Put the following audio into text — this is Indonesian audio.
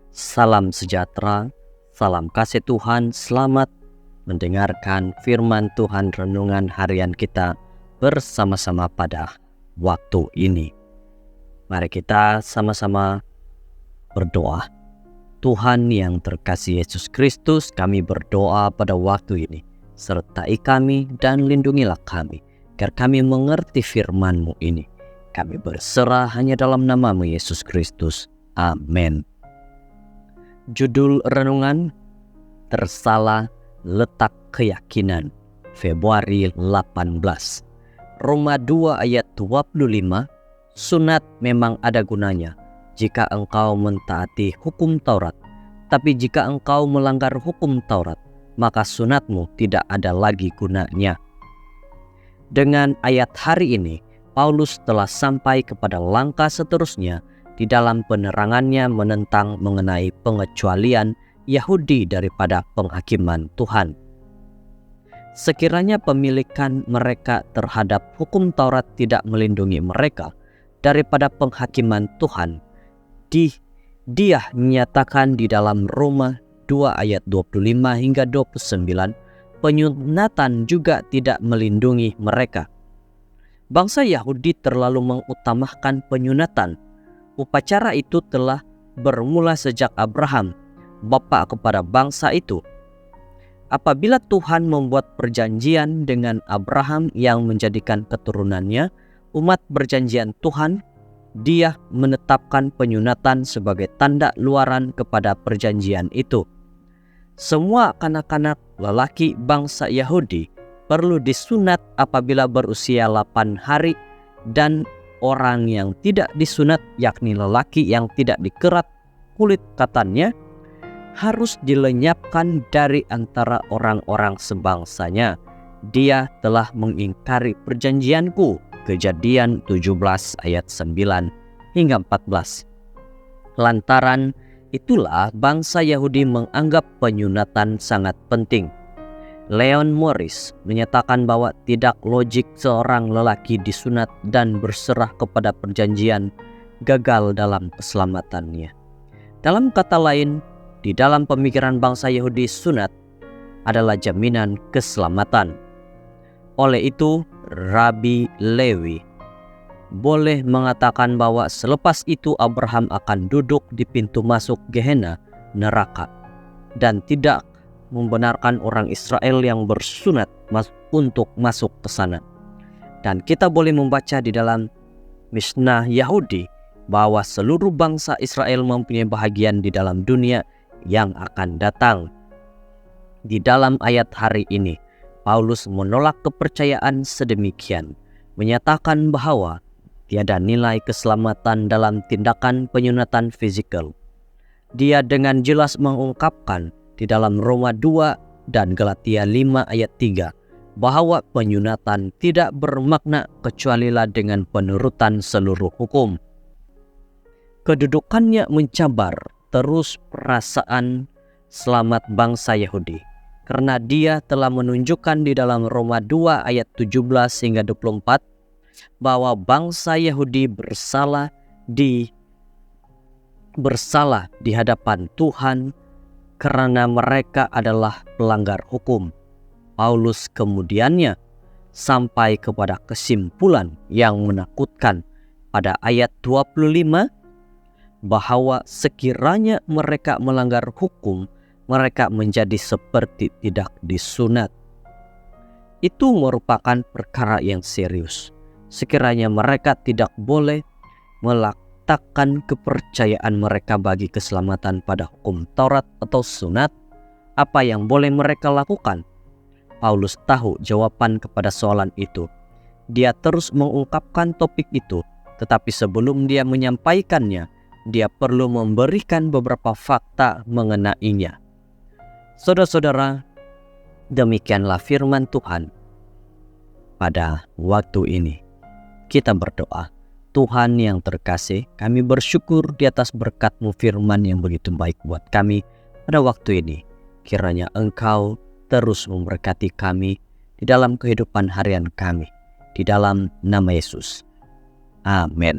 Salam sejahtera, salam kasih Tuhan, selamat mendengarkan firman Tuhan renungan harian kita bersama-sama pada waktu ini. Mari kita sama-sama berdoa. Tuhan yang terkasih Yesus Kristus, kami berdoa pada waktu ini. Sertai kami dan lindungilah kami, agar kami mengerti firman-Mu ini. Kami berserah hanya dalam nama-Mu Yesus Kristus. Amin. Judul renungan, Tersalah Letak Keyakinan, Februari 18. Roma 2 ayat 25, sunat memang ada gunanya jika engkau mentaati hukum Taurat. Tapi jika engkau melanggar hukum Taurat, maka sunatmu tidak ada lagi gunanya. Dengan ayat hari ini, Paulus telah sampai kepada langkah seterusnya di dalam penerangannya menentang mengenai pengecualian Yahudi daripada penghakiman Tuhan. Sekiranya pemilikan mereka terhadap hukum Taurat tidak melindungi mereka daripada penghakiman Tuhan, dia menyatakan di dalam Roma 2 ayat 25 hingga 29, penyunatan juga tidak melindungi mereka. Bangsa Yahudi terlalu mengutamakan penyunatan. Upacara itu telah bermula sejak Abraham, bapa kepada bangsa itu. Apabila Tuhan membuat perjanjian dengan Abraham yang menjadikan keturunannya umat perjanjian Tuhan, Dia menetapkan penyunatan sebagai tanda luaran kepada perjanjian itu. Semua kanak-kanak lelaki bangsa Yahudi perlu disunat apabila berusia 8 hari, dan orang yang tidak disunat, yakni lelaki yang tidak dikerat kulit katannya, harus dilenyapkan dari antara orang-orang sebangsanya. Dia telah mengingkari perjanjianku. Kejadian 17 ayat 9 hingga 14. Lantaran itulah bangsa Yahudi menganggap penyunatan sangat penting. Leon Morris menyatakan bahwa tidak logik seorang lelaki disunat dan berserah kepada perjanjian gagal dalam keselamatannya. Dalam kata lain, di dalam pemikiran bangsa Yahudi, sunat adalah jaminan keselamatan. Oleh itu, Rabi Lewi boleh mengatakan bahwa selepas itu Abraham akan duduk di pintu masuk Gehenna, neraka, dan tidak membenarkan orang Israel yang bersunat untuk masuk ke sana. Dan kita boleh membaca di dalam Mishnah Yahudi bahwa seluruh bangsa Israel mempunyai bahagian di dalam dunia yang akan datang. Di dalam ayat hari ini, Paulus menolak kepercayaan sedemikian, menyatakan bahwa tiada nilai keselamatan dalam tindakan penyunatan fisikal. Dia dengan jelas mengungkapkan di dalam Roma 2 dan Galatia 5 ayat 3 bahwa penyunatan tidak bermakna kecualilah dengan penurutan seluruh hukum. Kedudukannya mencabar terus perasaan selamat bangsa Yahudi, karena dia telah menunjukkan di dalam Roma 2 ayat 17 hingga 24 bahwa bangsa Yahudi bersalah di hadapan Tuhan karena mereka adalah pelanggar hukum. Paulus kemudiannya sampai kepada kesimpulan yang menakutkan pada ayat 25 bahwa sekiranya mereka melanggar hukum, mereka menjadi seperti tidak disunat. Itu merupakan perkara yang serius. Sekiranya mereka tidak boleh meletakkan kepercayaan mereka bagi keselamatan pada hukum Taurat atau sunat, apa yang boleh mereka lakukan? Paulus tahu jawaban kepada soalan itu. Dia terus mengungkapkan topik itu, tetapi sebelum dia menyampaikannya, dia perlu memberikan beberapa fakta mengenainya. Saudara-saudara, demikianlah firman Tuhan pada waktu ini. Kita berdoa. Tuhan yang terkasih, kami bersyukur di atas berkat-Mu firman yang begitu baik buat kami pada waktu ini. Kiranya Engkau terus memberkati kami di dalam kehidupan harian kami. Di dalam nama Yesus. Amin.